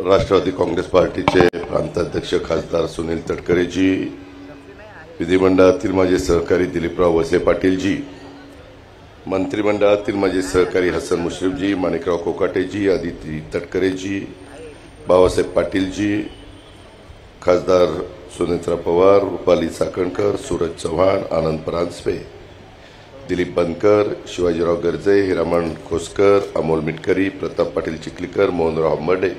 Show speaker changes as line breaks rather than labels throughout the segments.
राष्ट्रवादी काँग्रेस पार्टीचे प्रांताध्यक्ष खासदार सुनील तटकरेजी, विधिमंडळातील माझे सहकारी दिलीपराव वसले पाटीलजी, मंत्रिमंडळातील माझे सहकारी हसन मुश्रीफजी, माणिकराव कोकाटेजी, आदिती तटकरेजी, बाबासाहेब पाटीलजी, खासदार सुनेत्रा पवार, रुपाली चाकणकर, सूरज चव्हाण, आनंद परांजपे, दिलीप बनकर, शिवाजीराव गर्जे, हिरामण खोसकर, अमोल मिटकरी, प्रताप पाटील चिखलीकर, मोहनराव हंबर्डे,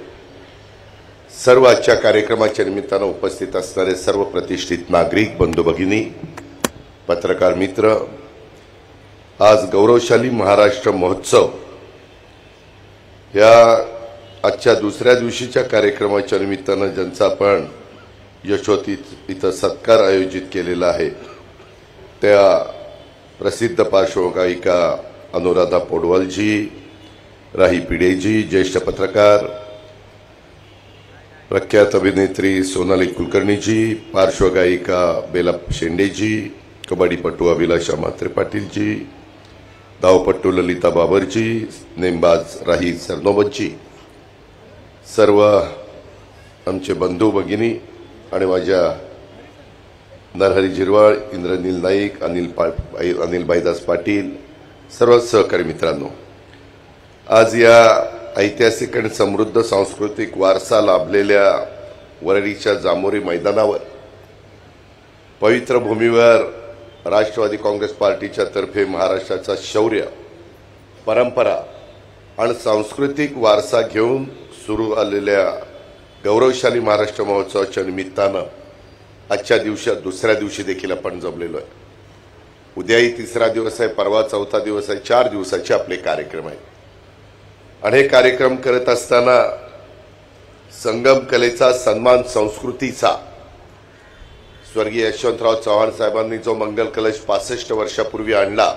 सर्व आजच्या कार्यक्रमाच्या निमित्तानं उपस्थित असणारे सर्व प्रतिष्ठित नागरिक बंधू भगिनी, पत्रकार मित्र, आज गौरवशाली महाराष्ट्र महोत्सव या आजच्या दुसऱ्या दिवशीच्या कार्यक्रमाच्या निमित्तानं ज्यांचा आपण यशोतीत इथं सत्कार आयोजित केलेला आहे त्या प्रसिद्ध पार्श्वगायिका अनुराधा पौडवालजी, राही पिडेजी, ज्येष्ठ पत्रकार प्रख्यात अभिनेत्री सोनाली कुलकर्णीजी, पार्श्वगायिका बेला शेंडेजी, कबड्डीपटू अभिलाषा म्हात्रे पाटीलजी, धावपट्टू ललिता बाबरजी, नेमबाज राही सरनोबतजी, सर्व आमचे बंधू भगिनी आणि माझ्या नरहरी झिरवाळ, इंद्रनील नाईक, अनिल बाईदास पाटील, सर्व सहकारी मित्रांनो, आज या ऐतिहासिक आणि समृद्ध सांस्कृतिक वारसा लाभलेल्या वरळीच्या जांभोरी मैदानावर पवित्र भूमीवर राष्ट्रवादी काँग्रेस पार्टीच्या तर्फे महाराष्ट्राचा शौर्य, परंपरा आणि सांस्कृतिक वारसा घेऊन सुरू आलेल्या गौरवशाली महाराष्ट्र महोत्सवाच्या निमित्तानं आजच्या दिवसात दुसऱ्या दिवशी देखील आपण जमलेलो आहे. उद्याही तिसरा दिवस आहे, परवा चौथा दिवस आहे, 4 दिवसाचे आपले कार्यक्रम आहेत. आणि हे कार्यक्रम करत असताना संगम कलेचा सन्मान संस्कृतीचा स्वर्गीय यशवंतराव चव्हाण साहेबांनी जो मंगल कलश 65 वर्षापूर्वी आणला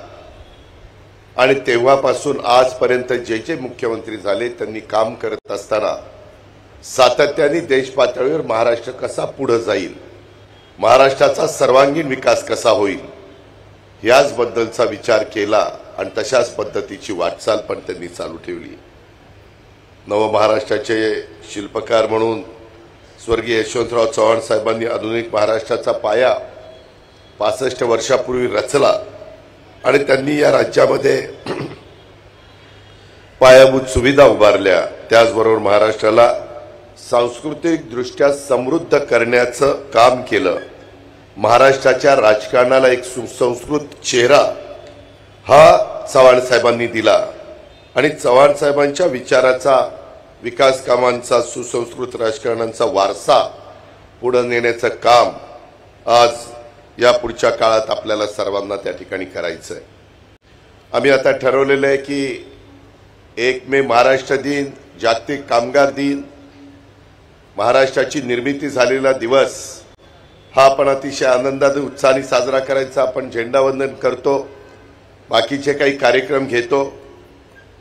आणि तेव्हापासून आजपर्यंत जे जे मुख्यमंत्री झाले त्यांनी काम करत असताना सातत्याने देश पातळीवर महाराष्ट्र कसा पुढे जाईल, महाराष्ट्राचा सर्वांगीण विकास कसा होईल याचबद्दलचा विचार केला आणि तशाच पद्धतीची वाटचाल पण त्यांनी चालू ठेवली. नव महाराष्ट्राचे शिल्पकार म्हणून स्वर्गीय यशवंतराव चव्हाण साहेबांनी आधुनिक महाराष्ट्राचा पाया 65 वर्षापूर्वी रचला आणि त्यांनी या राज्यामध्ये पायाभूत सुविधा उभारल्या. त्याचबरोबर महाराष्ट्राला सांस्कृतिक दृष्ट्या समृद्ध करण्याचं काम केलं. महाराष्ट्राच्या राजकारणाला एक सुसंस्कृत चेहरा हा चव्हाण साहेबांनी दिला आणि चव्हाण साहेबांच्या विचाराचा, विकास कामांचा, सुसंस्कृत राजकारणाचा वारसा पुढे नेण्याचं काम आज या पुढच्या काळात आपल्याला सर्वांना त्या ठिकाणी करायचं आहे. आम्ही आता ठरवलेलं आहे की 1 मे महाराष्ट्र दिन, जागतिक कामगार दिन, महाराष्ट्राची निर्मिती झालेला दिवस हा आपण अतिशय आनंदाने उत्साहाने साजरा करायचा. आपण झेंडावंदन करतो, बाकीचे काही कार्यक्रम घेतो,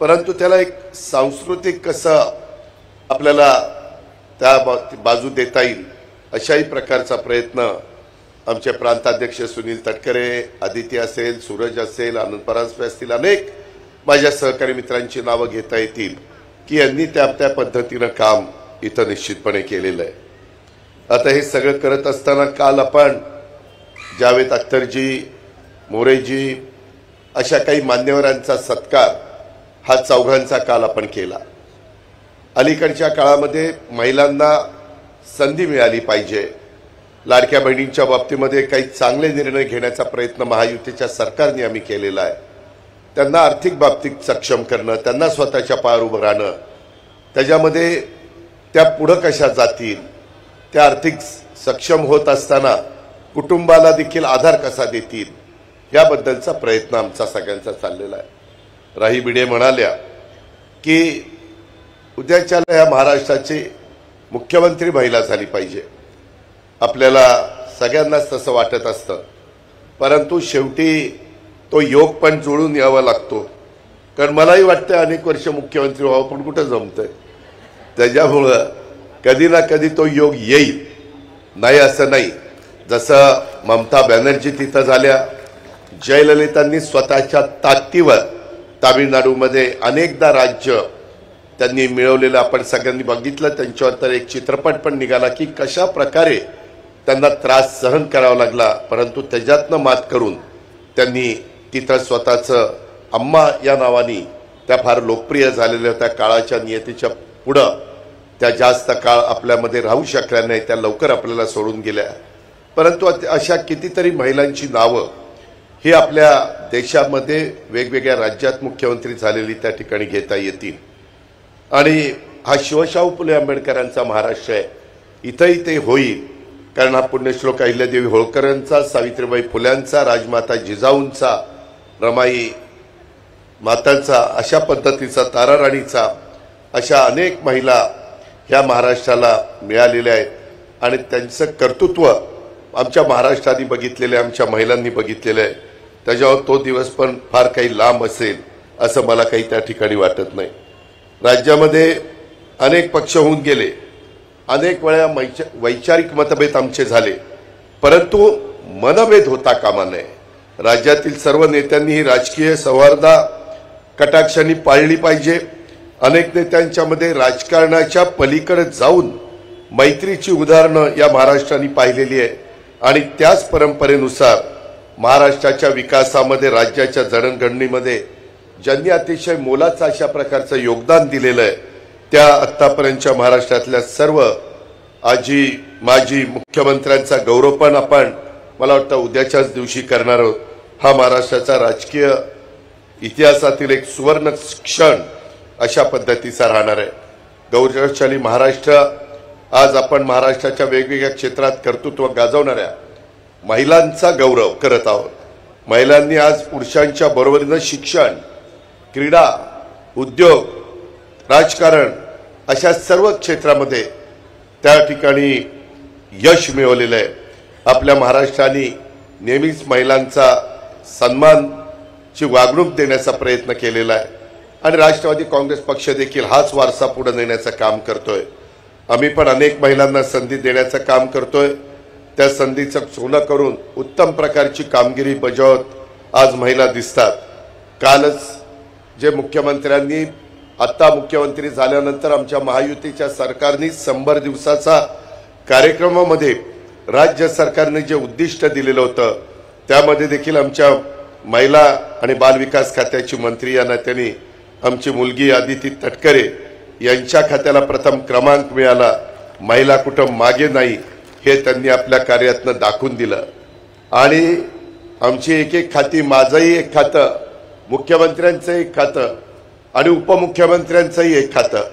परंतु त्याला एक सांस्कृतिक कसं आपल्याला त्या बाजू देता येईल अशाही प्रकारचा प्रयत्न आमचे प्रांताध्यक्ष सुनील तटकरे, आदिती असेल, सूरज असेल, आनंद परांजपे असतील, अनेक माझ्या सहकारी मित्रांची नावं घेता येतील की यांनी त्या पद्धतीनं काम इथं निश्चितपणे केलेलं आहे. आता हे सगळं करत असताना काल आपण जावेद अख्तरजी, मोरेजी अशा काही मान्यवरांचा सत्कार हा चौघांचा काल आपण केला. अलीकडच्या काळामध्ये महिलांना संधी मिळाली पाहिजे, लाडक्या बहिणींच्या बाबतीमध्ये काही चांगले निर्णय घेण्याचा प्रयत्न महायुतीच्या सरकारने आम्ही केलेला आहे. त्यांना आर्थिक बाबतीत सक्षम करणं, त्यांना स्वतःच्या पायावर उभं राहणं, त्याच्यामध्ये त्या पुढं कशा जातील, त्या आर्थिक सक्षम होत असताना कुटुंबाला देखील आधार कसा देतील याबद्दलचा प्रयत्न आमचा सगळ्यांचा चाललेला आहे. राही भिडे म्हणाल्या की उद्याच्या या महाराष्ट्राची मुख्यमंत्री महिला झाली पाहिजे. आपल्याला सगळ्यांनाच तसं वाटत असतं, परंतु शेवटी तो योग पण जुळून यावा लागतो. कारण मलाही वाटतं अनेक वर्ष मुख्यमंत्री व्हावं, पण कुठं जमतंय. त्याच्यामुळं कधी ना कधी तो योग येईल, नाही असं नाही. जसं ममता बॅनर्जी तिथं झाल्या, जयललितांनी स्वतःच्या ताकदीवर तामिळनाडूमध्ये अनेकदा राज्य त्यांनी मिळवलेलं आपण सगळ्यांनी बघितलं. त्यांच्यावर तर एक चित्रपट पण निघाला की कशा प्रकारे त्यांना त्रास सहन करावा लागला, परंतु त्याच्यातनं मात करून त्यांनी तिथं स्वतःचं अम्मा या नावाने त्या फार लोकप्रिय झालेल्या त्या काळाच्या नियतीच्या पुढं त्या जास्त काळ आपल्यामध्ये राहू शकल्या नाही, त्या लवकर आपल्याला सोडून गेल्या. परंतु अशा कितीतरी महिलांची नावं ही आपल्या देशामध्ये वेगवेगळ्या राज्यात मुख्यमंत्री झालेली त्या ठिकाणी घेता येतील. आणि हा शिवशाहू फुले आंबेडकरांचा महाराष्ट्र आहे, इथंही ते होईल. कारण हा पुण्यश्लोक अहिल्यादेवी होळकरांचा, सावित्रीबाई फुल्यांचा, राजमाता जिजाऊंचा, रमाई मातांचा, अशा पद्धतीचा, ताराराणीचा, अशा अनेक महिला ह्या महाराष्ट्राला मिळालेल्या आहेत. आणि त्यांचं कर्तृत्व आमच्या महाराष्ट्राने बघितलेलं आहे, आमच्या महिलांनी बघितलेलं आहे. त्याच्यावर तो दिवस पण फार काही लांब असेल असं मला काही त्या ठिकाणी वाटत नाही. राज्यामध्ये अनेक पक्ष होऊन गेले, अनेक वेळा वैचारिक मतभेद आमचे झाले, परंतु मनभेद होता कामा नये. राज्यातील सर्व नेत्यांनी ही राजकीय सौहार्दा कटाक्षाने पाळली पाहिजे. अनेक नेत्यांच्यामध्ये राजकारणाच्या पलीकडे जाऊन मैत्रीची उदाहरणं या महाराष्ट्राने पाहिलेली आहे. आणि त्याच परंपरेनुसार महाराष्ट्राच्या विकासामध्ये, राज्याच्या जडणघडणीमध्ये ज्यांनी अतिशय मोलाचं अशा प्रकारचं योगदान दिलेलं आहे, त्या आत्तापर्यंतच्या महाराष्ट्रातल्या सर्व आजी माजी मुख्यमंत्र्यांचा गौरव पण आपण मला वाटतं उद्याच्याच दिवशी करणार आहोत. हा महाराष्ट्राचा राजकीय इतिहासातील एक सुवर्ण क्षण अशा पद्धतीचा राहणार आहे. गौरवशाली महाराष्ट्र, आज आपण महाराष्ट्राच्या वेगवेगळ्या क्षेत्रात कर्तृत्व गाजवणाऱ्या महिलांचा गौरव करत आहोत. महिलांनी आज पुरुषांच्या बरोबरीनं शिक्षण, क्रीडा, उद्योग, राजकारण अशा सर्व क्षेत्रामध्ये त्या ठिकाणी यश मिळवलेलं आहे. आपल्या महाराष्ट्राने नेहमीच महिलांचा सन्मानची वागणूक देण्याचा प्रयत्न केलेला आहे. आणि राष्ट्रवादी काँग्रेस पक्ष देखील हाच वारसा पुढे नेण्याचं काम करतोय. आम्ही पण अनेक महिलांना संधी देण्याचं काम करतोय. त्या संधीचं सोनं करून उत्तम प्रकारची कामगिरी बजावत आज महिला दिसतात. कालच जे मुख्यमंत्र्यांनी, आत्ता मुख्यमंत्री झाल्यानंतर आमच्या महायुतीच्या सरकारने 100 दिवसाचा कार्यक्रमामध्ये राज्य सरकारने जे उद्दिष्ट दिलेलं होतं, त्यामध्ये देखील आमच्या महिला आणि बालविकास खात्याची मंत्री या नात्याने आमची मुलगी आदिती तटकरे यांच्या खात्याला प्रथम क्रमांक मिळाला. महिला कुठं मागे नाही हे त्यांनी आपल्या कार्यातनं दाखवून दिलं. आणि आमची एक एक खाती, माझंही एक खातं, मुख्यमंत्र्यांचं एक खातं आणि उपमुख्यमंत्र्यांचंही एक खातं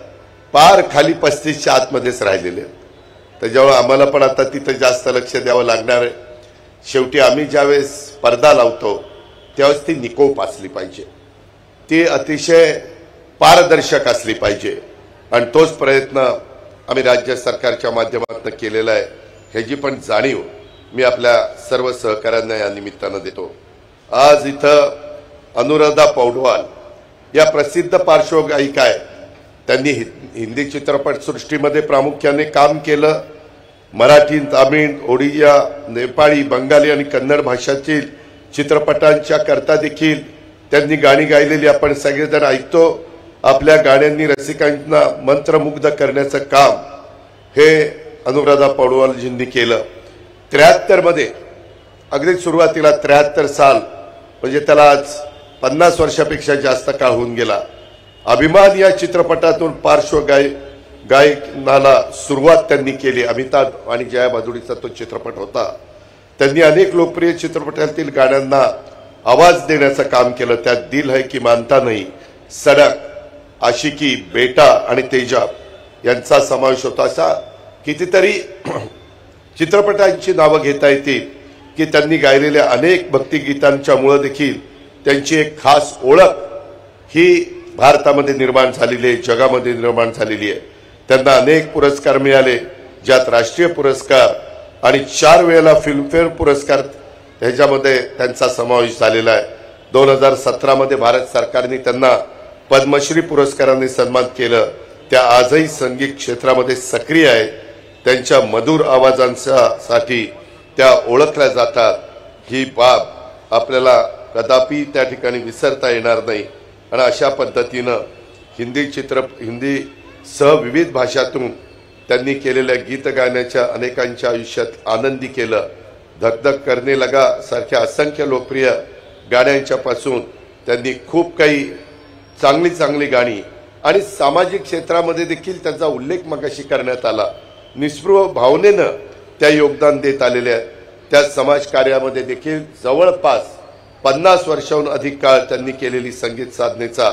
पार खाली 35च्या आतमध्येच राहिलेले. त्याच्यामुळे आम्हाला पण आता तिथं जास्त लक्ष द्यावं लागणार आहे. शेवटी आम्ही ज्यावेळेस पडदा लावतो त्यावेळेस ती निकोप असली पाहिजे, ती अतिशय पारदर्शक असली पाहिजे. आणि तोच प्रयत्न आम्ही राज्य सरकारच्या माध्यमातून केलेला आहे. ह्याची पण जाणीव मी आपल्या सर्व सहकाऱ्यांना या निमित्तानं देतो. आज इथं अनुराधा पौडवाल या प्रसिद्ध पार्श्वगायिका आहे. त्यांनी हिंदी चित्रपटसृष्टीमध्ये प्रामुख्याने काम केलं. मराठी, तामिळ, ओडिया, नेपाळी, बंगाली आणि कन्नड भाषातील चित्रपटांच्या करता देखील त्यांनी गाणी गायलेली आपण सगळेजण ऐकतो. आपल्या गाण्यांनी रसिकांना मंत्रमुग्ध करण्याचं काम हे अनुराधा पौडवालजींनी केलं. 73 मध्ये, अगदी सुरुवातीला 73 साल म्हणजे त्याला आज 50 वर्षापेक्षा जास्त काळ होऊन गेला. अभिमान या चित्रपटातून गायनाला सुरुवात त्यांनी केली. अमिताभ आणि जया भादुडीचा तो चित्रपट होता. त्यांनी अनेक लोकप्रिय चित्रपटातील गाण्यांना आवाज देण्याचं काम केलं. त्यात दिल है की मानता नहीं, सडक, आशिकी, बेटा आणि तेजाब यांचा समावेश होता. असा कितीतरी चित्रपटांची नावं घेता येतील की त्यांनी गायलेल्या अनेक भक्तिगीतांच्या मुळे देखील त्यांची एक खास ओळख ही भारतामध्ये निर्माण झालेली आहे, जगामध्ये निर्माण झालेली आहे. त्यांना अनेक पुरस्कार मिळाले, ज्यात राष्ट्रीय पुरस्कार आणि 4 वेळेला फिल्मफेअर पुरस्कार ह्याच्यामध्ये त्यांचा समावेश झालेला आहे. 2017 मध्ये भारत सरकारने त्यांना पद्मश्री पुरस्काराने सन्मान केलं. त्या आजही संगीत क्षेत्रामध्ये सक्रिय आहेत. त्यांच्या मधुर आवाजांसाठी त्या ओळखल्या जातात. ही बाब आपल्याला कदापि त्या ठिकाणी विसरता येणार नाही. आणि अशा पद्धतीनं हिंदी सह विविध भाषातून त्यांनी केलेल्या गीत गाण्याच्या अनेकांच्या आयुष्यात आनंदी केलं। धक धक करने लगा सारख्या असंख्य लोकप्रिय गाण्यांच्या पासून त्यांनी खूप काही चांगली गाणी आणि सामाजिक क्षेत्रामध्ये देखील त्याचा उल्लेख मगाशी करण्यात आला। निस्पृह भावनेनं त्या योगदान देत आलेल्या त्या समाज कार्यामध्ये देखील जवळपास 50 वर्षांहून अधिक काळ त्यांनी केलेली संगीत साधनेचा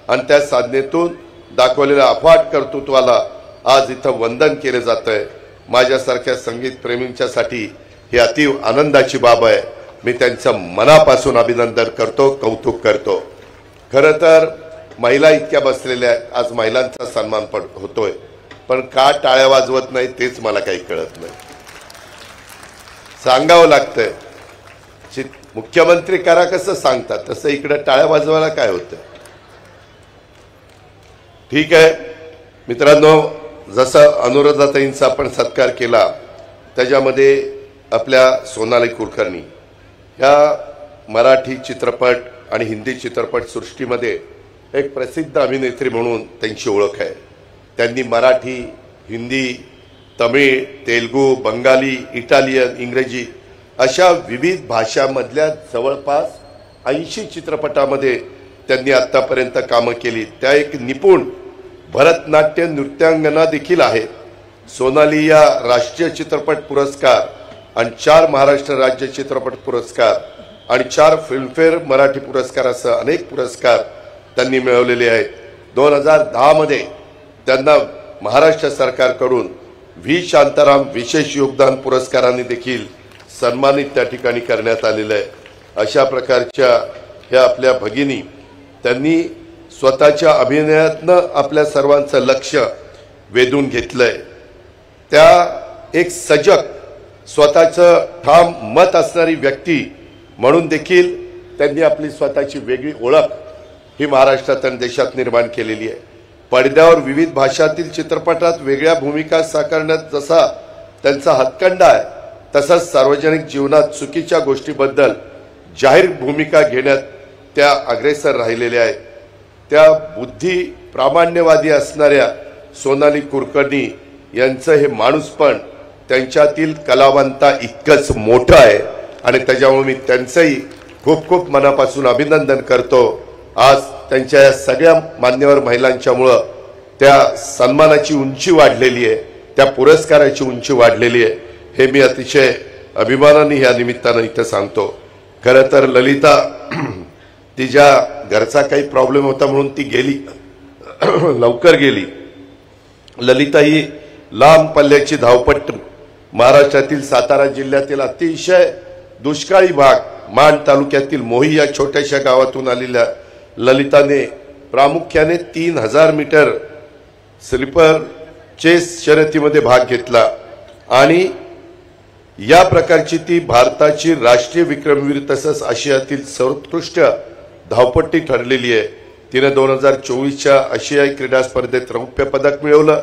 आणि त्या साधनेतून दाखवलेल्या अफाट कर्तृत्वाला आज इथं वंदन केले जातंय। माझ्यासारख्या संगीत प्रेमींच्यासाठी ही अतीव आनंदाची बाब आहे। मी त्यांचं मनापासून अभिनंदन करतो, कौतुक करतो। खरं तर महिला इतक्या बसलेल्या आहेत, आज महिलांचा सन्मान होतोय, पण का टाळ्या वाजवत नाही तेच मला काही कळत नाही। सांगावं लागतंय, मुख्यमंत्री करा कसं सांगतात तसं इकडे टाळ्या वाजवायला काय होतं। ठीक आहे मित्रांनो, जसं अनुराधाताईंचा आपण सत्कार केला त्याच्यामध्ये आपल्या सोनाली कुलकर्णी या मराठी चित्रपट आणि हिंदी चित्रपट सृष्टीमध्ये एक प्रसिद्ध अभिनेत्री म्हणून त्यांची ओळख आहे। त्यांनी मराठी, हिंदी, तमिळ, तेलुगू, बंगाली, इटालियन, इंग्रजी अशा विविध भाषांमधल्या जवळपास 80 चित्रपटामध्ये त्यांनी आतापर्यंत कामं केली। त्या एक निपुण भरतनाट्य नृत्यांगना देखील आहेत। सोनाली या राष्ट्रीय चित्रपट पुरस्कार आणि 4 महाराष्ट्र राज्य चित्रपट पुरस्कार आणि 4 फिल्मफेअर मराठी पुरस्कार असं अनेक पुरस्कार त्यांनी मिळवलेले आहेत। 2010 मध्ये त्यांना महाराष्ट्र सरकारकडून व्ही शांताराम विशेष योगदान पुरस्काराने देखील सन्मानित त्या ठिकाणी करण्यात आलेलं आहे। अशा प्रकारच्या ह्या आपल्या भगिनी त्यांनी स्वतःच्या अभिनयातनं आपल्या सर्वांचं लक्ष वेधून घेतलंय। त्या एक सजग, स्वतःचं ठाम मत असणारी व्यक्ती म्हणून देखील त्यांनी आपली स्वतःची वेगळी ओळख ही महाराष्ट्रात आणि देशात निर्माण केलेली आहे। पडद्यावर विविध भाषातील चित्रपटात वेगळ्या भूमिका साकारण्यात जसा त्यांचा हातखंडा आहे, तसंच सार्वजनिक जीवनात चुकीच्या गोष्टीबद्दल जाहीर भूमिका घेण्यात त्या अग्रेसर राहिलेल्या आहेत। त्या बुद्धी प्रामाण्यवादी असणाऱ्या सोनाली कुलकर्णी यांचं हे माणूसपण त्यांच्यातील कलावंता इतकंच मोठं आहे आणि त्याच्यामुळे मी त्यांचंही खूप खूप मनापासून अभिनंदन करतो। आज त्यांच्या या सगळ्या मान्यवर महिलांच्यामुळं त्या सन्मानाची उंची वाढलेली आहे, त्या पुरस्काराची उंची वाढलेली आहे, हे मी अतिशय अभिमानाने या निमित्तानं इथं सांगतो। खरं तर ललिता तिच्या घरचा काही प्रॉब्लेम होता म्हणून ती गेली, लवकर गेली। ललिता ही लांब पल्ल्याची धावपट्टू, महाराष्ट्रातील सातारा जिल्ह्यातील अतिशय दुष्काळी भाग माण तालुक्यातील मोही या छोट्याशा गावातून आलेल्या ललिताने प्रामुख्याने 3000 मीटर स्लीपर चेस शर्यतीमध्ये भाग घेतला आणि या प्रकारची ती भारताची राष्ट्रीय विक्रमवीर तसंच आशियातील सर्वोत्कृष्ट धावपट्टी ठरलेली आहे। तिने 2024च्या आशियाई क्रीडा स्पर्धेत रौप्य पदक मिळवलं।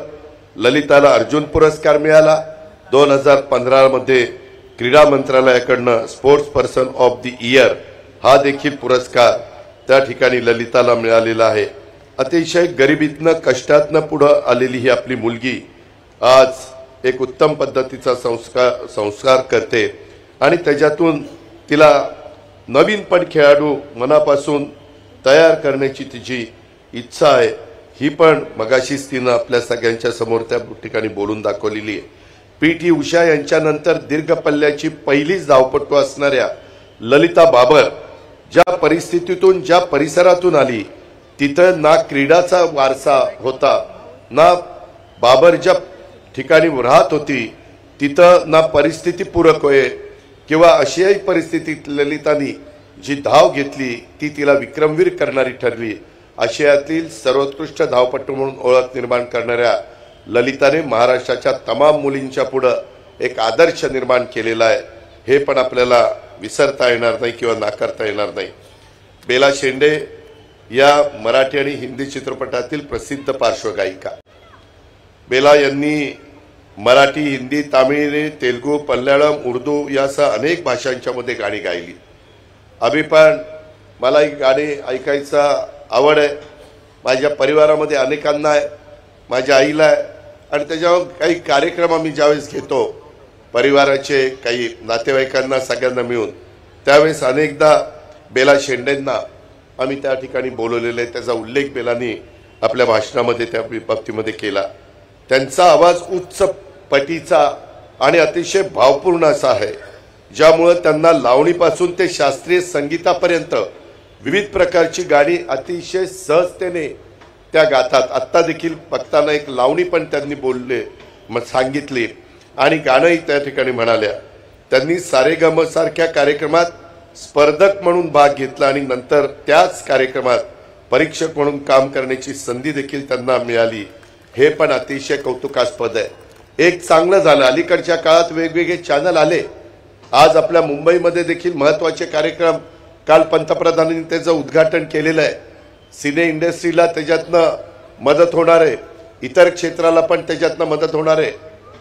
ललिताला अर्जुन पुरस्कार मिळाला। 2015 मध्ये क्रीडा मंत्रालयाकडनं sports person of the year हा देखील पुरस्कार त्या ठिकाणी ललिताला मिळालेला आहे। अतिशय गरिबीतनं कष्टातनं पुढे आलेली ही आपली मुलगी आज एक उत्तम पद्धतीचा संस्कार करते आणि त्याच्यातून तिला नवीन पण खेळाडू मनापासून तयार करण्याची तिची इच्छा आहे। ही पण मगाशीच तिनं आपल्या सगळ्यांच्या समोर त्या ठिकाणी बोलून दाखवलेली आहे। पी.टी. उषा यांच्यानंतर दीर्घ पल्ल्याची पहिलीच धावपटू असणाऱ्या ललिता बाबर ज्या परिस्थितीतून ज्या परिसरातून आली तिथं ना क्रीडाचा वारसा होता, ना बाबर ज्या ठिकाणी राहत होती तिथं ना परिस्थिती पूरक होय किंवा आशियाई परिस्थितीत ललितानी जी धाव घेतली ती तिला विक्रमवीर करणारी ठरली। आशियातील सर्वोत्कृष्ट धावपटू म्हणून ओळख निर्माण करणाऱ्या ललिताने महाराष्ट्राच्या तमाम मुलींच्या पुढे एक आदर्श निर्माण केलेला आहे, हे पण आपल्याला विसरता येणार नाही किंवा नाकारता येणार नाही। बेला शेंडे या मराठी आणि हिंदी चित्रपटातील प्रसिद्ध पार्श्वगायिका। बेला यांनी मराठी, हिंदी, तामिळ, तेलुगू, मल्याळम, उर्दू यासह अनेक भाषांच्या मध्ये गाणी गायली। अभि पण मला ही गाणी ऐकायचा आवड आहे माझ्या परिवारामध्ये अनेकांना आहे, माझ्या आईला आहे आणि त्याच्यावर काही कार्यक्रम आम्ही ज्यावेळेस घेतो परिवाराचे काही नातेवाईकांना सगळ्यांना मिळून, त्यावेळेस अनेकदा बेला शेंडेंना आम्ही त्या ठिकाणी बोलवलेलं आहे. त्याचा उल्लेख बेलांनी आपल्या भाषणामध्ये त्या बाबतीमध्ये केला. त्यांचा आवाज उच्च पटीचा आणि अतिशय भावपूर्ण असा आहे, ज्यामुळे त्यांना लावणीपासून ते शास्त्रीय संगीतापर्यंत विविध प्रकारची गाणी अतिशय सहजतेने त्या गातात. आत्ता देखील बघताना एक लावणी पण त्यांनी बोलले सांगितली आणि गाणंही त्या ठिकाणी म्हणाल्या. त्यांनी सारेगम सारख्या कार्यक्रमात स्पर्धक म्हणून भाग घेतला आणि नंतर त्याच कार्यक्रमात परीक्षक म्हणून काम करण्याची संधी देखील त्यांना मिळाली. हे पण अतिशय कौतुकास्पद आहे. एक चांगलं झालं, अलीकडच्या काळात वेगवेगळे चॅनल आले. आज आपल्या मुंबईमध्ये देखील महत्त्वाचे कार्यक्रम, काल पंतप्रधानांनी त्याचं उद्घाटन केलेलं आहे. सिने इंडस्ट्रीला त्याच्यातनं मदत होणार आहे, इतर क्षेत्राला पण त्याच्यातनं मदत होणार आहे,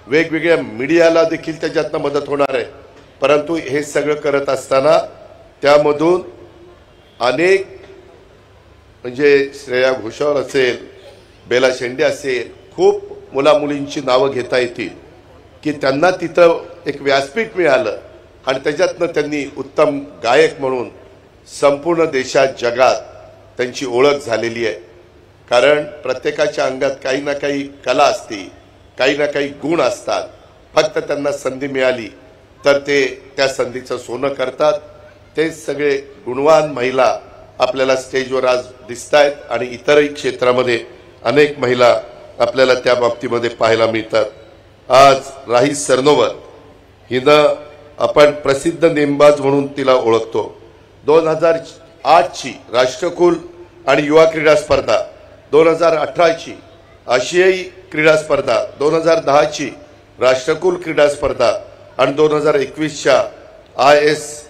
वेगवेगळ्या मीडियाला देखील त्याच्यातनं मदत होणार आहे. परंतु हे सगळं करत असताना त्यामधून अनेक म्हणजे श्रेया घोषाल असेल, बेला शेंडे असेल, खूप मुलामुलींची नावं घेता येतील की त्यांना तिथं एक व्यासपीठ मिळालं आणि त्याच्यातनं त्यांनी उत्तम गायक म्हणून संपूर्ण देशात जगात त्यांची ओळख झालेली आहे. कारण प्रत्येकाच्या अंगात काही ना काही कला असते, काही ना काही गुण असतात. फक्त त्यांना संधी मिळाली तर ते त्या संधीचं सोनं करतात. ते सगळे गुणवान महिला आपल्याला स्टेजवर आज दिसत आहेत आणि इतरही क्षेत्रामध्ये अनेक महिला आपल्याला त्या बाबतीमध्ये पाहायला मिळतात. आज राही सरनोबत हिनं आपण प्रसिद्ध नेमबाज म्हणून तिला ओळखतो. 2008ची राष्ट्रकुल आणि युवा क्रीडा स्पर्धा, 2018ची आशियाई क्रीडा स्पर्धा, 2010ची राष्ट्रकुल क्रीडा स्पर्धा आणि 2021च्या ISSF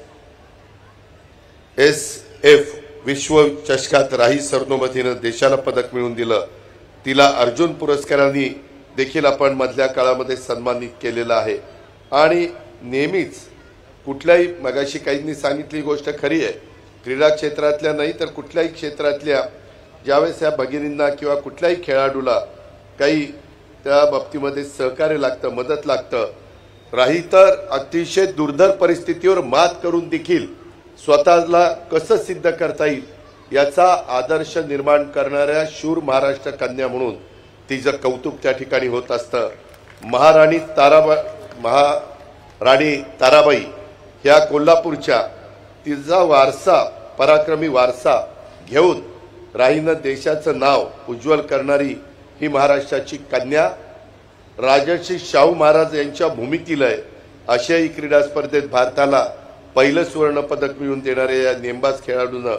विश्वचषकात राही सरनोबतीनं देशाला पदक मिळवून दिलं. तिला अर्जुन पुरस्कारांनी देखील आपण मधल्या काळामध्ये सन्मानित केलेलं आहे. आणि नेहमीच कुठल्याही, मगाशी काहींनी सांगितली गोष्ट खरी आहे, क्रीडा क्षेत्रातल्या नाही तर कुठल्याही क्षेत्रातल्या ज्यावेळेस या भगिनींना किंवा कुठल्याही खेळाडूला काही त्या बाबतीमध्ये सहकार्य लागतं, मदत लागतं. राही तर अतिशय दुर्धर परिस्थितीवर मात करून देखील स्वतःला कसं सिद्ध करता येईल याचा आदर्श निर्माण करणाऱ्या शूर महाराष्ट्र कन्या म्हणून तिचं कौतुक त्या ठिकाणी होत असतं. महाराणी ताराबाई ह्या कोल्हापूरच्या, तिचा वारसा, पराक्रमी वारसा घेऊन राहीनं देशाचं नाव उज्ज्वल करणारी ही महाराष्ट्राची कन्या. राजर्षी शाहू महाराज यांच्या भूमितीला आहे. आशियाई क्रीडा स्पर्धेत भारताला पहिलं सुवर्ण पदक मिळवून देणाऱ्या या नेमबाज खेळाडूनं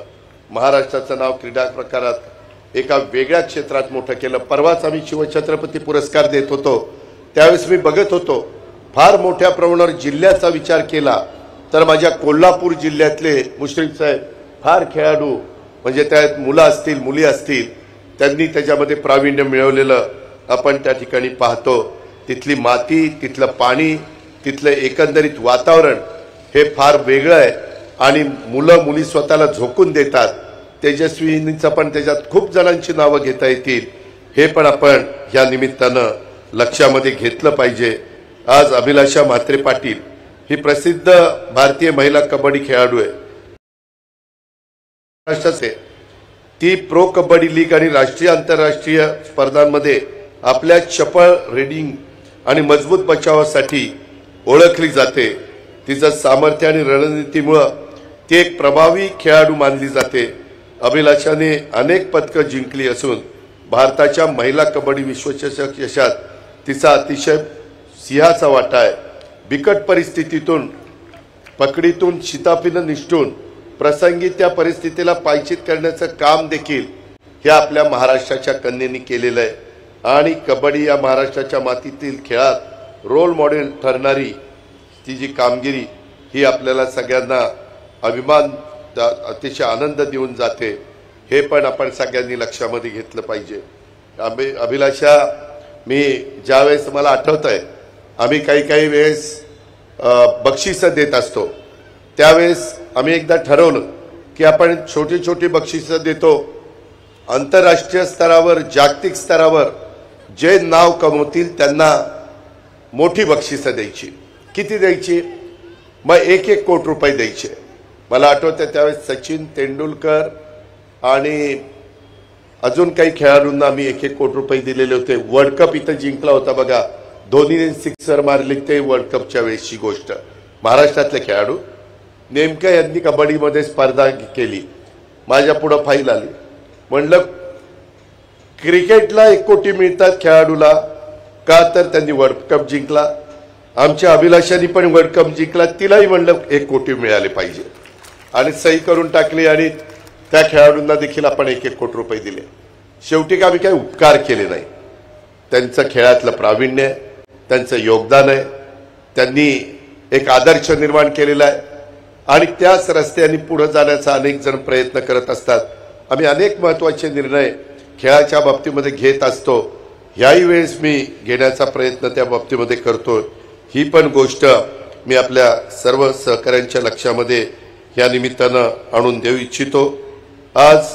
महाराष्ट्राचं नाव क्रीडा प्रकारात एका वेगळ्या क्षेत्रात मोठं केलं. परवाच आम्ही शिवछत्रपती पुरस्कार देत होतो, त्यावेळेस मी बघत होतो फार मोठ्या प्रमाणावर जिल्ह्याचा विचार केला तर माझ्या कोल्हापूर जिल्ह्यातले मुश्रीफ साहेब फार खेळाडू, म्हणजे त्यात मुलं असतील, मुली असतील, त्यांनी त्याच्यामध्ये प्रावीण्य मिळवलेलं आपण त्या ठिकाणी पाहतो. तिथली माती, तिथलं पाणी, तिथलं एकंदरीत वातावरण हे फार वेगळं आहे आणि मुलं मुली स्वतःला झोकून देतात. तेजस्वींचं पण त्याच्यात खूप जणांची नावं घेता येतील. हे पण आपण या निमित्तानं लक्षामध्ये घेतलं पाहिजे. आज अभिलाषा म्हात्रे पाटील ही प्रसिद्ध भारतीय महिला कबड्डी खेळाडू आहे. ती प्रो कबड्डी लीग आणि राष्ट्रीय आंतरराष्ट्रीय स्पर्धांमध्ये आपल्या चपळ रेडिंग आणि मजबूत बचावासाठी ओळखली जाते. तिचं सामर्थ्य आणि रणनीतीमुळे ती एक प्रभावी खेळाडू मानली जाते. अभिलाषाने अनेक पदकं जिंकली असून भारताच्या महिला कबड्डी विश्वचषक यशात तिचा अतिशय सिंहाचा वाटा आहे. बिकट परिस्थितीतून, पकडीतून शिताफीनं निष्ठून प्रसंगी त्या परिस्थितीला पायचीत करण्याचं काम देखील हे आपल्या महाराष्ट्राच्या कन्येनी केलेलं आहे. आणि कबड्डी या महाराष्ट्राच्या मातीतील खेळात रोल मॉडेल ठरणारी ती जी कामगिरी ही आपल्याला सगळ्यांना अभिमान, अतिशय आनंद देऊन जाते. हे पण आपण सगळ्यांनी लक्षामध्ये घेतलं पाहिजे. अभिलाषा, मी ज्यावेळेस मला आठवत आहे आम्ही काही वेळेस बक्षिसं देत असतो, त्यावेळेस आम्ही एकदा ठरवलं की आपण छोटी छोटी बक्षिसं देतो आंतरराष्ट्रीय स्तरावर जागतिक स्तरावर जे नाव कमवतील त्यांना मोठी बक्षिसं द्यायची. किती द्यायची? मग 1-1 कोटी रुपये द्यायचे. मला आठवतं त्यावेळेस सचिन तेंडुलकर आणि अजून काही खेळाडूंना आम्ही 1-1 कोटी रुपये दिलेले होते. वर्ल्ड कप इथं जिंकला होता बघा, धोनीने 6 मारले ते वर्ल्ड कपच्या वेळेसची गोष्ट. महाराष्ट्रातले खेळाडू नेमक्या यांनी कबड्डीमध्ये स्पर्धा केली. माझ्या पुढं फाईल आली. म्हणलं क्रिकेटला 1 कोटी मिळतात खेळाडूला का? तर त्यांनी वर्ल्ड कप जिंकला. आमच्या अभिलाषांनी पण वर्ल्ड कप जिंकला, तिलाही म्हणलं 1 कोटी मिळाले पाहिजे आणि सही करून टाकली आणि त्या खेळाडूंना देखील आपण 1-1 कोटी रुपये दिले. शेवटी आम्ही काही उपकार केले नाही. त्यांचं खेळातलं प्रावीण्य आहे, त्यांचं योगदान आहे, त्यांनी एक आदर्श निर्माण केलेला आहे आणि त्याच रस्त्याने पुढे जाण्याचा अनेक जण प्रयत्न करत असतात. आम्ही अनेक महत्त्वाचे निर्णय खेळाच्या बाबतीमध्ये घेत असतो. ह्याही वेळेस मी घेण्याचा प्रयत्न त्या बाबतीमध्ये करतो. ही पण गोष्ट मी आपल्या सर्व सहकाऱ्यांच्या लक्षामध्ये या निमित्तानं आणून देऊ इच्छितो. आज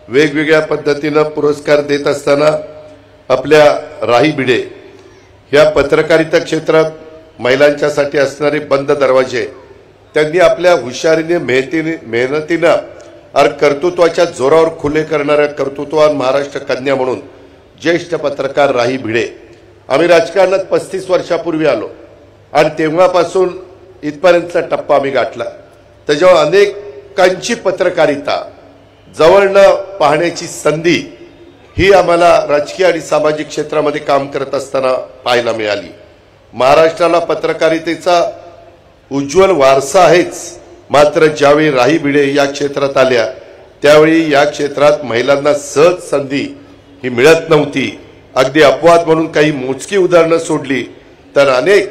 वेगवेगळ्या पद्धतीनं पुरस्कार देत असताना आपल्या राही भिडे ह्या पत्रकारिता क्षेत्रात महिलांच्यासाठी असणारे बंद दरवाजे त्यांनी आपल्या हुशारीने मेहनतीनं आणि कर्तृत्वाच्या जोरावर खुले करणाऱ्या कर्तृत्ववान महाराष्ट्र कन्या म्हणून ज्येष्ठ पत्रकार राही भिडे. आम्ही राजकारणात 35 वर्षापूर्वी आलो आणि तेव्हापासून इथपर्यंतचा टप्पा आम्ही गाठला. त्याच्यावर अनेकांची पत्रकारिता जवळनं पाहण्याची संधी ही आम्हाला राजकीय आणि सामाजिक क्षेत्रामध्ये काम करत असताना पाहायला मिळाली. महाराष्ट्राला पत्रकारितेचा उज्ज्वल वारसा आहेच, मात्र ज्यावेळी राही भिडे या क्षेत्रात आल्या त्यावेळी या क्षेत्रात महिलांना सहज संधी ही मिळत नव्हती. अगदी अपवाद म्हणून काही मोजकी उदाहरणं सोडली तर अनेक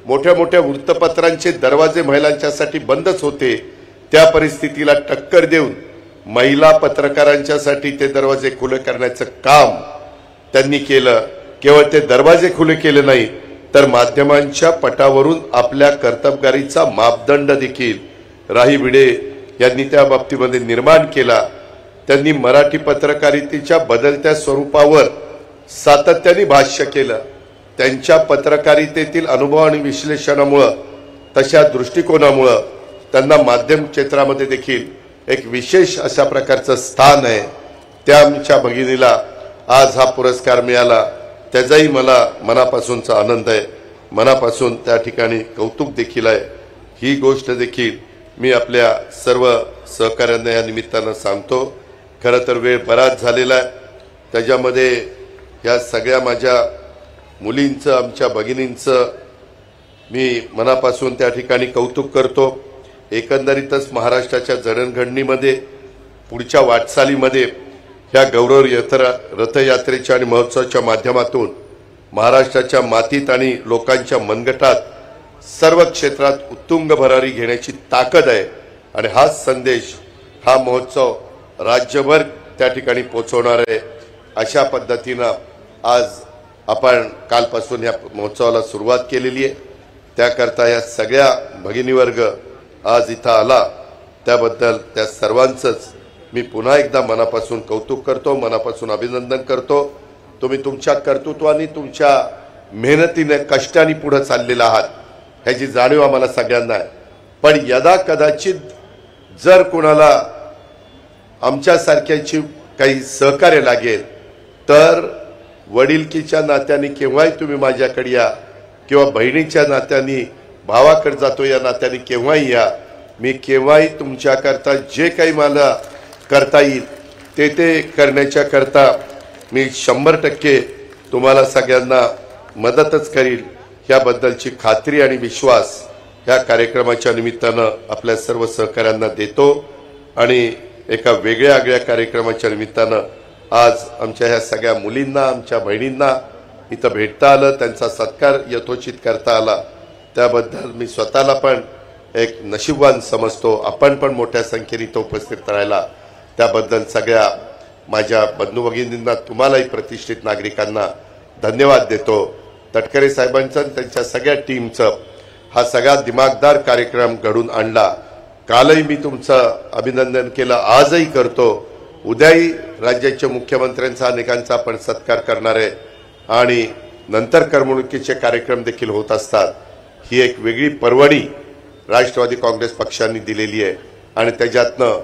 मोठ्या मोठ्या वृत्तपत्रांचे दरवाजे महिलांच्यासाठी बंदच होते. त्या परिस्थितीला टक्कर देऊन महिला पत्रकारांच्यासाठी ते दरवाजे खुले करण्याचं काम त्यांनी केलं. केवळ ते दरवाजे खुले केले नाही तर माध्यमांच्या पटावरून आपल्या कर्तबगारीचा मापदंड देखील राही भिडे यांनी त्या बाबतीमध्ये निर्माण केला. त्यांनी मराठी पत्रकारितेच्या बदलत्या स्वरूपावर सातत्याने भाष्य केलं. त्यांच्या पत्रकारितेतील अनुभव आणि विश्लेषणामुळं तशा दृष्टिकोनामुळं त्यांना माध्यम क्षेत्रामध्ये देखील एक विशेष अशा प्रकारचं स्थान आहे. त्या आमच्या भगिनीला आज हा पुरस्कार मिळाला त्याचाही मला मनापासूनचा आनंद आहे, मनापासून त्या ठिकाणी कौतुक देखील आहे. ही गोष्ट देखील मी आपल्या सर्व सहकाऱ्यांना या निमित्तानं सांगतो. खरं तर वेळ बराच झालेला आहे. त्याच्यामध्ये या सगळ्या माझ्या मुलींचं आमच्या भगिनींचं मी मनापासून त्या ठिकाणी कौतुक करतो. एकंदरीतच महाराष्ट्राच्या जडणघडणीमध्ये पुढच्या वाटचालीमध्ये ह्या गौरव रथयात्रेच्या आणि महोत्सवाच्या माध्यमातून महाराष्ट्राच्या मातीत आणि लोकांच्या मनगटात सर्व क्षेत्रात उत्तुंग भरारी घेण्याची ताकद आहे आणि हाच संदेश हा महोत्सव राज्यभर त्या ठिकाणी पोहोचवणार आहे. अशा पद्धतीनं आज आपण कालपासून या महोत्सवाला सुरुवात केलेली आहे. त्याकरता या सगळ्या भगिनीवर्ग आज इथं आला त्याबद्दल त्या सर्वांचंच मी पुन्हा एकदा मनापासून कौतुक करतो, मनापासून अभिनंदन करतो. तुम्ही तुमच्या कर्तृत्वाने तुमच्या मेहनतीने कष्टाने पुढे चाललेला आहात ह्याची जाणीव आम्हाला सगळ्यांना आहे. पण यदा कदाचित जर कोणाला आमच्यासारख्याची काही सहकार्य लागेल तर वडिलकीच्या नात्याने केव्हाही तुम्ही माझ्याकडे या किंवा बहिणीच्या नात्याने भावाकडे जातो या नात्याने केव्हाही या. मी केव्हाही तुमच्याकरता जे काही मला करता येईल ते करण्याच्या करता मी 100% तुम्हाला सगळ्यांना मदतच करील याबद्दलची खात्री आणि विश्वास या कार्यक्रमाच्या निमित्तानं आपल्या सर्व सहकाऱ्यांना देतो. आणि एका वेगळ्या कार्यक्रमाच्या निमित्तानं आज आमच्या ह्या सगळ्या मुलींना आमच्या बहिणींना इथं भेटता आलं, त्यांचा सत्कार यथोचित करता आला त्याबद्दल मी स्वतःला पण एक नशीबवान समजतो. आपण पण मोठ्या संख्येने इथं उपस्थित राहिला त्याबद्दल सगळ्या माझ्या बंधू भगिनींना तुम्हालाही प्रतिष्ठित नागरिकांना धन्यवाद देतो. तटकरे साहेबांचं आणि त्यांच्या सगळ्या टीमचं हा सगळा दिमागदार कार्यक्रम घडून आणला. कालही मी तुमचं अभिनंदन केलं, आजही करतो. उद्याही राज्याच्या मुख्यमंत्र्यांचा अनेकांचा आपण सत्कार करणार आहे आणि नंतर करमणुकीचे कार्यक्रम देखील होत असतात। ही एक वेगळी पर्वणी राष्ट्रवादी काँग्रेस पक्षांनी दिलेली आहे आणि त्याच्यातनं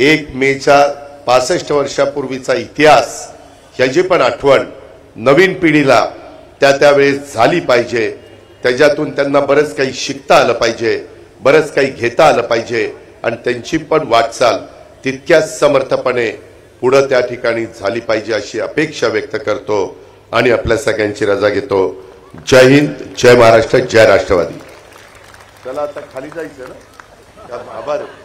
1 मेचा 65 वर्षापूर्वीचा इतिहास ह्याची पण आठवण नवीन पिढीला त्यावेळेस झाली पाहिजे। त्याच्यातून त्यांना बरंच काही शिकता आलं पाहिजे, बरंच काही घेता आलं पाहिजे आणि त्यांची पण वाटचाल तितक्याच समर्थपणे पुढे त्या ठिकाणी झाली पाहिजे अशी अपेक्षा व्यक्त करतो आणि आपल्या सगळ्यांची रजा घेतो। जय हिंद, जय महाराष्ट्र, जय राष्ट्रवादी। चला आता खाली जायचं ना, आभार आहे।